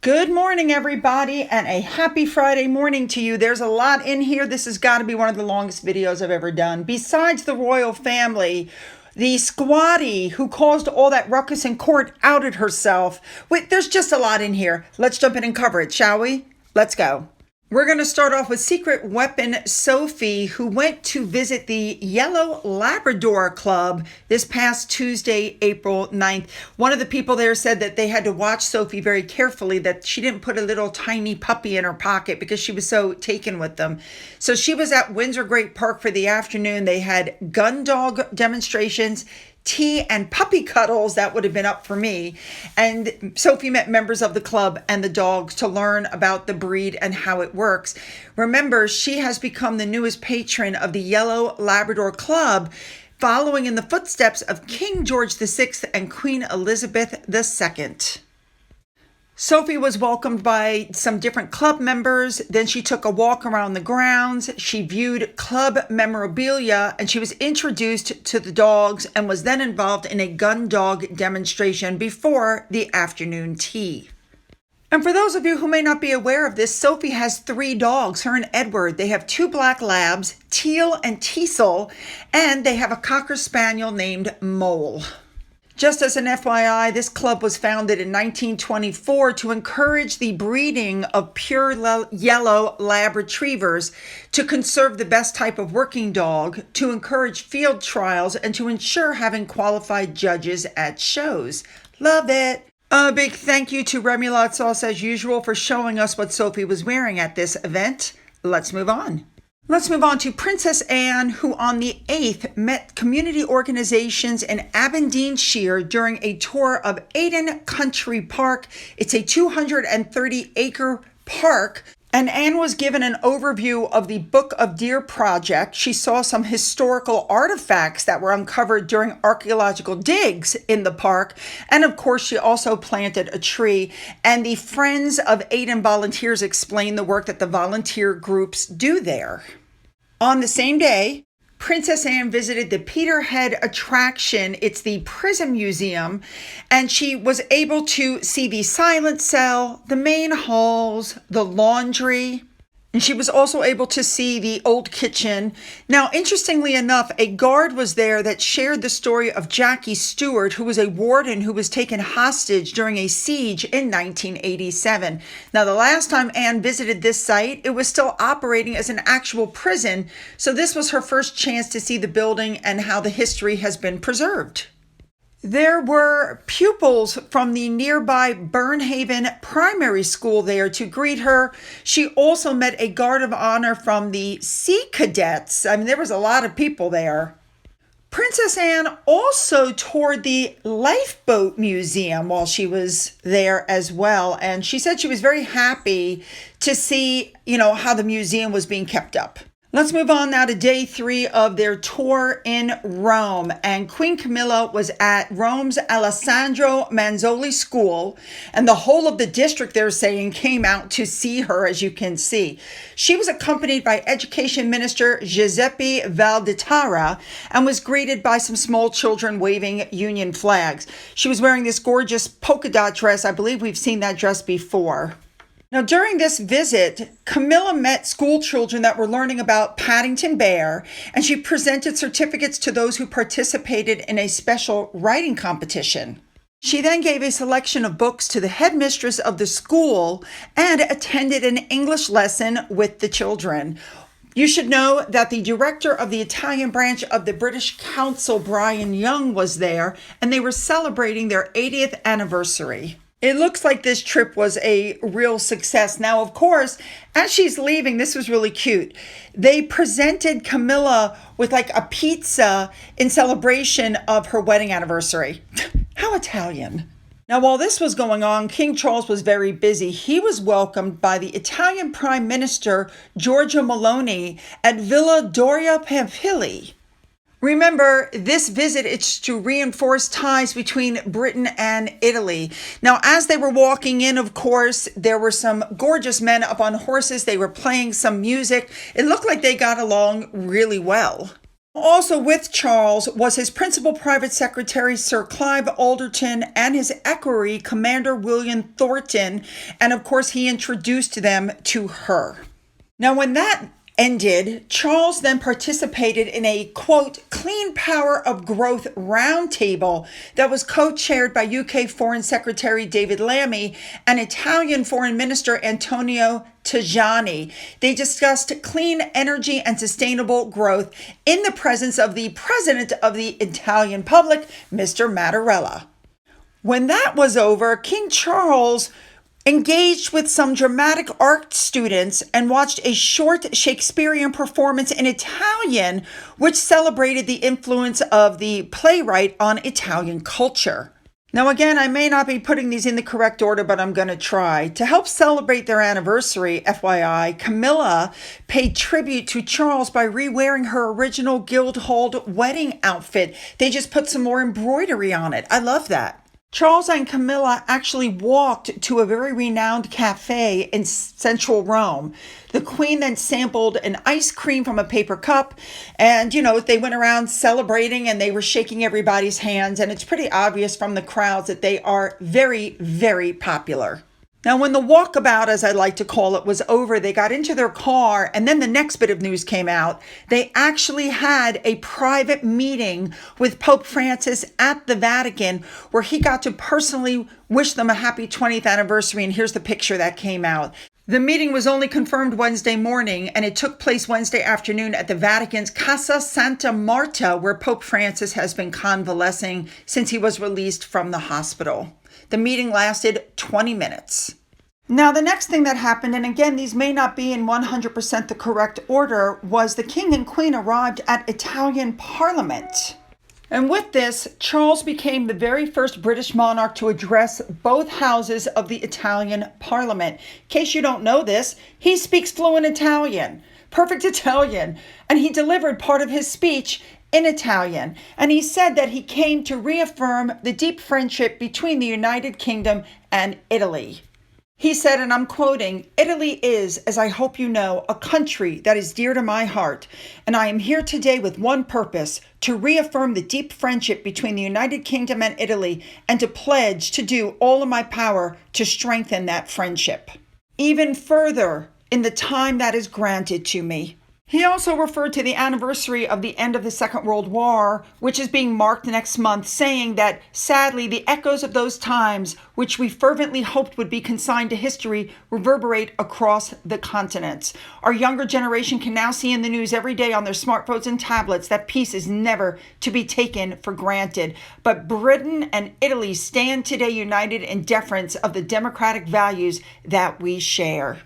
Good morning, everybody, and a happy Friday morning to you. There's a lot in here. This has got to be one of the longest videos I've ever done. Besides the royal family, the squatty who caused all that ruckus in court outed herself. Wait, there's just a lot in here. Let's jump in and cover it, shall we? Let's go. We're going to start off with secret weapon Sophie, who went to visit the Yellow Labrador Club this past Tuesday, April 9th. One of the people there said that they had to watch Sophie very carefully, that she didn't put a little tiny puppy in her pocket because she was so taken with them. So she was at Windsor Great Park for the afternoon. They had gun dog demonstrations, tea and puppy cuddles. That would have been up for me. And Sophie met members of the club and the dogs to learn about the breed and how it works. Remember, she has become the newest patron of the Yellow Labrador Club, following in the footsteps of King George VI and Queen Elizabeth II. Sophie was welcomed by some different club members. Then she took a walk around the grounds. She viewed club memorabilia and she was introduced to the dogs and was then involved in a gun dog demonstration before the afternoon tea. And for those of you who may not be aware of this, Sophie has 3 dogs, her and Edward. They have 2 black labs, Teal and Teasel, and they have a Cocker Spaniel named Mole. Just as an FYI, this club was founded in 1924 to encourage the breeding of pure yellow lab retrievers, to conserve the best type of working dog, to encourage field trials, and to ensure having qualified judges at shows. Love it! A big thank you to Remoulade Sauce as usual for showing us what Sophie was wearing at this event. Let's move on. Let's move on to Princess Anne, who on the 8th met community organizations in Aberdeenshire during a tour of Aidan Country Park. It's a 230-acre park. And Anne was given an overview of the Book of Deer project. She saw some historical artifacts that were uncovered during archaeological digs in the park. And of course, she also planted a tree. And the Friends of Aidan volunteers explained the work that the volunteer groups do there. On the same day, Princess Anne visited the Peterhead attraction. It's the Prison Museum, and she was able to see the silent cell, the main halls, the laundry, and she was also able to see the old kitchen. Now, interestingly enough, a guard was there that shared the story of Jackie Stewart, who was a warden who was taken hostage during a siege in 1987. Now, the last time Anne visited this site, it was still operating as an actual prison, so this was her first chance to see the building and how the history has been preserved. There were pupils from the nearby Burnhaven Primary School there to greet her. She also met a guard of honor from the Sea Cadets. I mean, there was a lot of people there. Princess Anne also toured the Lifeboat Museum while she was there as well. And she said she was very happy to see, how the museum was being kept up. Let's move on now to day 3 of their tour in Rome. And Queen Camilla was at Rome's Alessandro Manzoli School. And the whole of the district, they're saying, came out to see her, as you can see. She was accompanied by Education Minister Giuseppe Valditara and was greeted by some small children waving Union flags. She was wearing this gorgeous polka dot dress. I believe we've seen that dress before. Now, during this visit, Camilla met school children that were learning about Paddington Bear, and she presented certificates to those who participated in a special writing competition. She then gave a selection of books to the headmistress of the school and attended an English lesson with the children. You should know that the director of the Italian branch of the British Council, Brian Young, was there, and they were celebrating their 80th anniversary. It looks like this trip was a real success. Now, of course, as she's leaving, this was really cute. They presented Camilla with like a pizza in celebration of her wedding anniversary. How Italian. Now, while this was going on, King Charles was very busy. He was welcomed by the Italian Prime Minister, Giorgia Meloni, at Villa Doria Pamphili. Remember, this visit is to reinforce ties between Britain and Italy. Now, as they were walking in, of course, there were some gorgeous men up on horses. They were playing some music. It looked like they got along really well. Also with Charles was his principal private secretary, Sir Clive Alderton, and his equerry, Commander William Thornton, and of course he introduced them to her. Now when that ended, Charles then participated in a, quote, Clean Power of Growth roundtable that was co-chaired by UK Foreign Secretary David Lammy and Italian Foreign Minister Antonio Tajani. They discussed clean energy and sustainable growth in the presence of the president of the Italian public, Mr. Mattarella. When that was over, King Charles engaged with some dramatic art students and watched a short Shakespearean performance in Italian, which celebrated the influence of the playwright on Italian culture. Now again, I may not be putting these in the correct order, but I'm going to try. To help celebrate their anniversary, FYI, Camilla paid tribute to Charles by re-wearing her original Guildhall wedding outfit. They just put some more embroidery on it. I love that. Charles and Camilla actually walked to a very renowned cafe in central Rome. The Queen then sampled an ice cream from a paper cup, and they went around celebrating and they were shaking everybody's hands, and it's pretty obvious from the crowds that they are very, very popular. Now, when the walkabout, as I like to call it, was over, they got into their car, and then the next bit of news came out. They actually had a private meeting with Pope Francis at the Vatican, where he got to personally wish them a happy 20th anniversary, and here's the picture that came out. The meeting was only confirmed Wednesday morning, and it took place Wednesday afternoon at the Vatican's Casa Santa Marta, where Pope Francis has been convalescing since he was released from the hospital. The meeting lasted 20 minutes. Now, the next thing that happened, and again, these may not be in 100% the correct order, was the King and Queen arrived at Italian Parliament. And with this, Charles became the very first British monarch to address both houses of the Italian Parliament. In case you don't know this, he speaks fluent Italian, perfect Italian, and he delivered part of his speech in Italian, and he said that he came to reaffirm the deep friendship between the United Kingdom and Italy. He said, and I'm quoting, "Italy is, as I hope you know, a country that is dear to my heart, and I am here today with one purpose, to reaffirm the deep friendship between the United Kingdom and Italy, and to pledge to do all in my power to strengthen that friendship even further in the time that is granted to me." He also referred to the anniversary of the end of the Second World War, which is being marked next month, saying that, sadly, the echoes of those times, which we fervently hoped would be consigned to history, reverberate across the continents. Our younger generation can now see in the news every day on their smartphones and tablets that peace is never to be taken for granted. But Britain and Italy stand today united in deference of the democratic values that we share.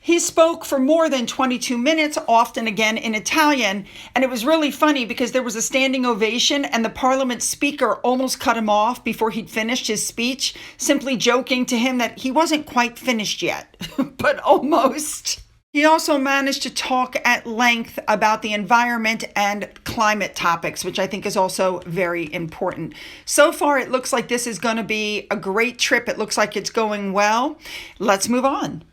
He spoke for more than 22 minutes, often again in Italian, and it was really funny because there was a standing ovation and the Parliament speaker almost cut him off before he'd finished his speech, simply joking to him that he wasn't quite finished yet, but almost. He also managed to talk at length about the environment and climate topics, which I think is also very important. So far, it looks like this is going to be a great trip. It looks like it's going well. Let's move on.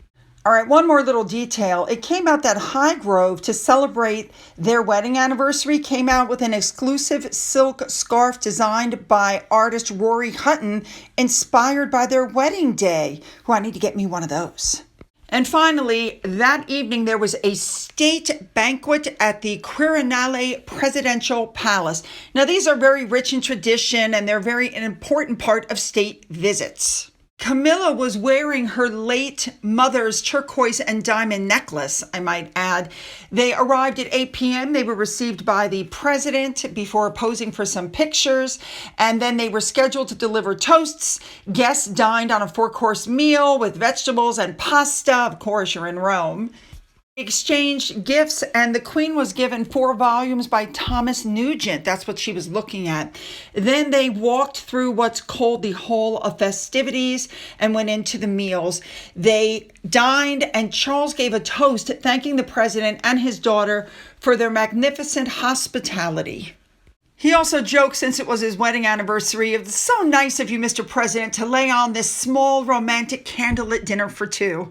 All right, one more little detail. It came out that Highgrove, to celebrate their wedding anniversary, came out with an exclusive silk scarf designed by artist Rory Hutton, inspired by their wedding day. Oh, I need to get me one of those. And finally, that evening, there was a state banquet at the Quirinale Presidential Palace. Now, these are very rich in tradition, and they're an important part of state visits. Camilla was wearing her late mother's turquoise and diamond necklace, I might add. They arrived at 8 p.m. They were received by the president before posing for some pictures, and then they were scheduled to deliver toasts. Guests dined on a 4-course meal with vegetables and pasta. Of course, you're in Rome. Exchanged gifts, and the Queen was given 4 volumes by Thomas Nugent. That's what she was looking at. Then they walked through what's called the Hall of Festivities and went into the meals. They dined, and Charles gave a toast thanking the president and his daughter for their magnificent hospitality. He also joked, since it was his wedding anniversary, "It's so nice of you, Mr. President, to lay on this small romantic candlelit dinner for 2.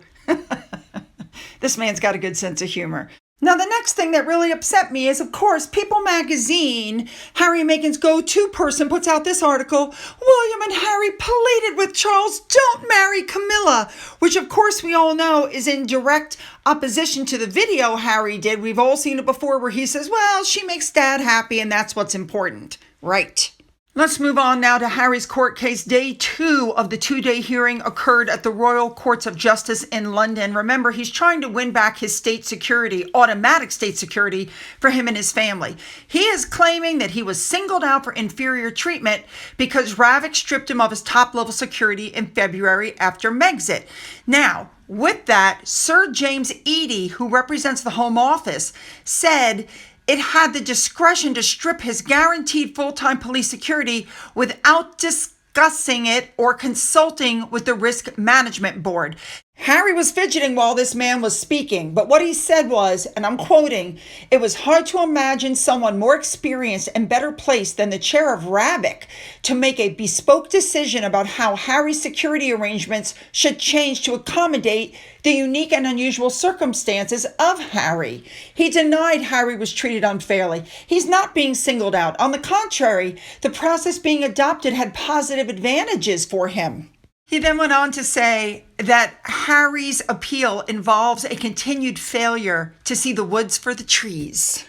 This man's got a good sense of humor. Now, the next thing that really upset me is, of course, People magazine, Harry and Meghan's go-to person, puts out this article, William and Harry pleaded with Charles, don't marry Camilla, which, of course, we all know is in direct opposition to the video Harry did. We've all seen it before where he says, well, she makes Dad happy and that's what's important. Right. Let's move on now to Harry's court case. Day 2 of the 2-day hearing occurred at the Royal Courts of Justice in London. Remember, he's trying to win back his state security, automatic state security, for him and his family. He is claiming that he was singled out for inferior treatment because Ravik stripped him of his top-level security in February after Megxit. Now, with that, Sir James Eadie, who represents the Home Office, said it had the discretion to strip his guaranteed full-time police security without discussing it or consulting with the Risk Management Board. Harry was fidgeting while this man was speaking, but what he said was, and I'm quoting, it was hard to imagine someone more experienced and better placed than the chair of Ravik to make a bespoke decision about how Harry's security arrangements should change to accommodate the unique and unusual circumstances of Harry. He denied Harry was treated unfairly. He's not being singled out. On the contrary, the process being adopted had positive advantages for him. He then went on to say that Harry's appeal involves a continued failure to see the woods for the trees.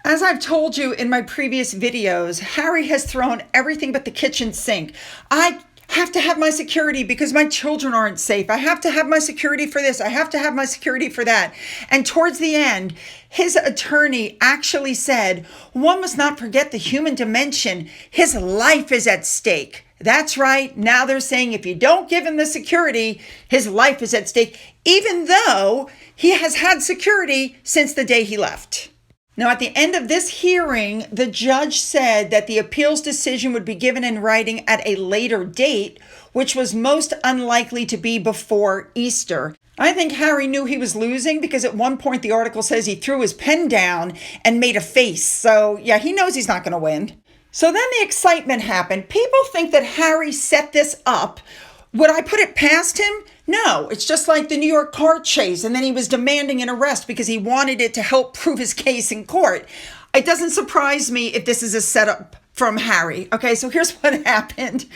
As I've told you in my previous videos, Harry has thrown everything but the kitchen sink. I have to have my security because my children aren't safe. I have to have my security for this. I have to have my security for that. And towards the end, his attorney actually said, one must not forget the human dimension. His life is at stake. That's right. Now they're saying if you don't give him the security, his life is at stake, even though he has had security since the day he left. Now, at the end of this hearing, the judge said that the appeals decision would be given in writing at a later date, which was most unlikely to be before Easter. I think Harry knew he was losing because at one point the article says he threw his pen down and made a face. So, yeah, he knows he's not going to win. So then the excitement happened. People think that Harry set this up. Would I put it past him? No, it's just like the New York car chase, and then he was demanding an arrest because he wanted it to help prove his case in court. It doesn't surprise me if this is a setup from Harry. Okay, so here's what happened.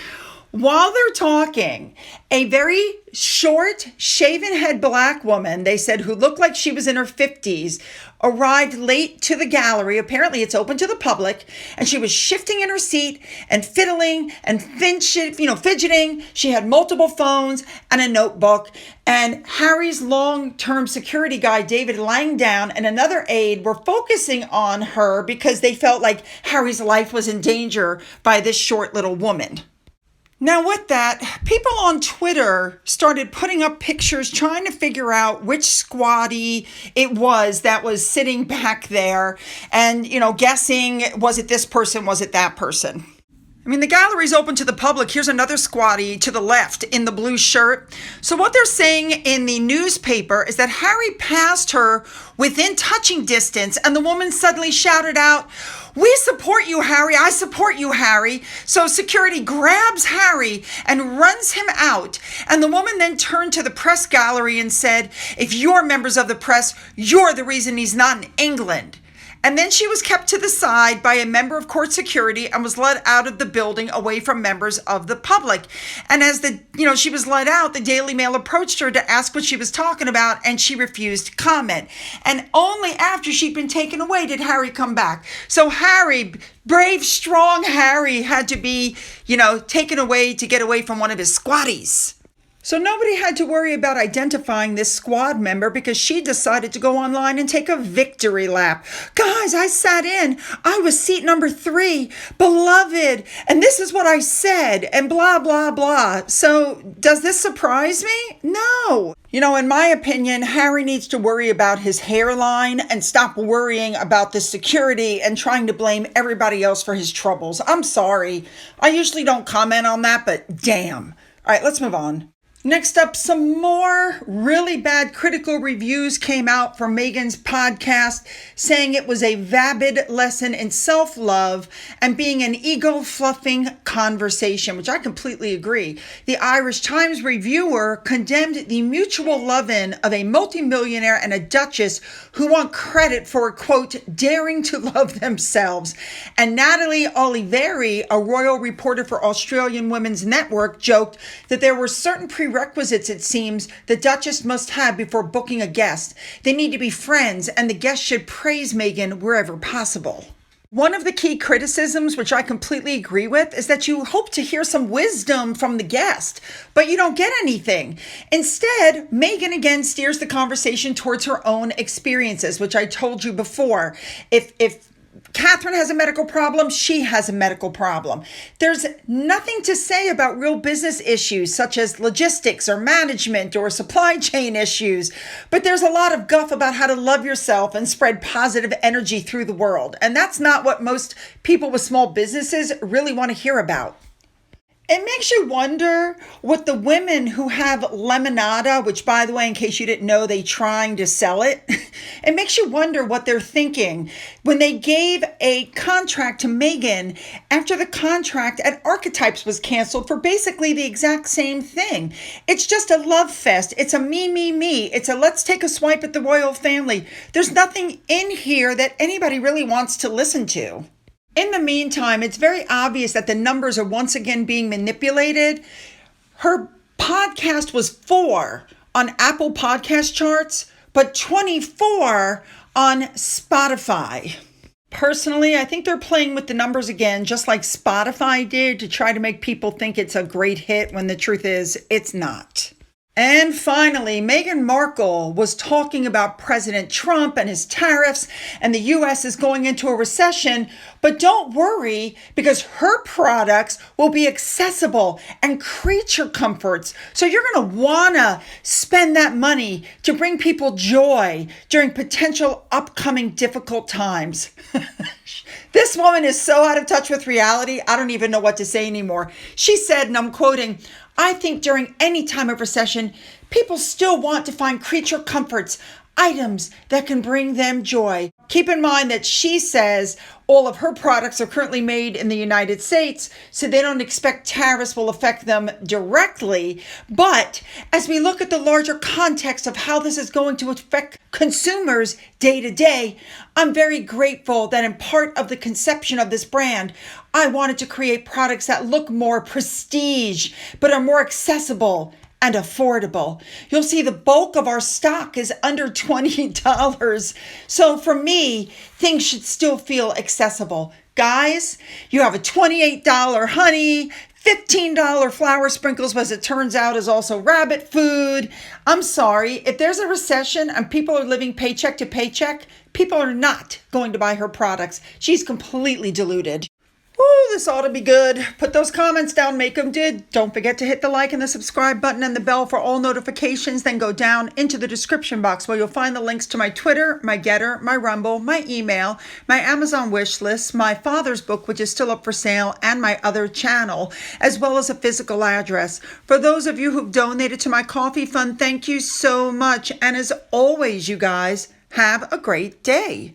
While they're talking, a very short, shaven-head black woman, they said, who looked like she was in her 50s, arrived late to the gallery. Apparently, it's open to the public, and she was shifting in her seat and fiddling and fidgeting. She had multiple phones and a notebook, and Harry's long-term security guy, David Langdown, and another aide were focusing on her because they felt like Harry's life was in danger by this short little woman. Now, with that, people on Twitter started putting up pictures trying to figure out which squatty it was that was sitting back there and, guessing, was it this person, was it that person? I mean, the gallery's open to the public. Here's another squatty to the left in the blue shirt. So what they're saying in the newspaper is that Harry passed her within touching distance, and the woman suddenly shouted out, "We support you, Harry. I support you, Harry." So security grabs Harry and runs him out. And the woman then turned to the press gallery and said, "If you're members of the press, you're the reason he's not in England." And then she was kept to the side by a member of court security and was led out of the building away from members of the public. And as she was led out, the Daily Mail approached her to ask what she was talking about, and she refused to comment. And only after she'd been taken away did Harry come back. So Harry, brave, strong Harry, had to be, taken away to get away from one of his squatties. So nobody had to worry about identifying this squad member because she decided to go online and take a victory lap. Guys, I sat in. I was seat number 3, beloved. And this is what I said and blah, blah, blah. So does this surprise me? No. In my opinion, Harry needs to worry about his hairline and stop worrying about the security and trying to blame everybody else for his troubles. I'm sorry. I usually don't comment on that, but damn. All right, let's move on. Next up, some more really bad critical reviews came out from Meghan's podcast, saying it was a vapid lesson in self-love and being an ego-fluffing conversation, which I completely agree. The Irish Times reviewer condemned the mutual love-in of a multimillionaire and a duchess who want credit for, quote, daring to love themselves. And Natalie Oliveri, a royal reporter for Australian Women's Network, joked that there were certain prerequisites, it seems, the Duchess must have before booking a guest. They need to be friends, and the guest should praise Meghan wherever possible. One of the key criticisms, which I completely agree with, is that you hope to hear some wisdom from the guest, but you don't get anything. Instead, Meghan again steers the conversation towards her own experiences, which I told you before. If Catherine has a medical problem, she has a medical problem. There's nothing to say about real business issues such as logistics or management or supply chain issues, but there's a lot of guff about how to love yourself and spread positive energy through the world. And that's not what most people with small businesses really want to hear about. It makes you wonder what the women who have Lemonada, which, by the way, in case you didn't know, they trying to sell it. It makes you wonder what they're thinking when they gave a contract to Meghan after the contract at Archetypes was canceled for basically the exact same thing. It's just a love fest. It's a me. It's a let's take a swipe at the royal family. There's nothing in here that anybody really wants to listen to. In the meantime, it's very obvious that the numbers are once again being manipulated. Her podcast was 4 on Apple Podcast charts, but 24 on Spotify. Personally, I think they're playing with the numbers again, just like Spotify did, to try to make people think it's a great hit when the truth is it's not. And finally, Meghan Markle was talking about President Trump and his tariffs, and the U.S. is going into a recession. But don't worry, because her products will be accessible and creature comforts. So you're going to want to spend that money to bring people joy during potential upcoming difficult times. This woman is so out of touch with reality, I don't even know what to say anymore. She said, and I'm quoting, "I think during any time of recession, people still want to find creature comforts, items that can bring them joy." Keep in mind that she says all of her products are currently made in the United States, so they don't expect tariffs will affect them directly. But as we look at the larger context of how this is going to affect consumers day to day, I'm very grateful that in part of the conception of this brand, I wanted to create products that look more prestige, but are more accessible and affordable. You'll see the bulk of our stock is under $20. So for me, things should still feel accessible. Guys, you have a $28 honey, $15 flour sprinkles, but as it turns out is also rabbit food. I'm sorry, if there's a recession and people are living paycheck to paycheck, people are not going to buy her products. She's completely deluded. Ooh, this ought to be good. Put those comments down, make them did. Don't forget to hit the like and the subscribe button and the bell for all notifications. Then go down into the description box where you'll find the links to my Twitter, my Gettr, my Rumble, my email, my Amazon wish list, my father's book, which is still up for sale, and my other channel, as well as a physical address. For those of you who've donated to my coffee fund, thank you so much. And as always, you guys, have a great day.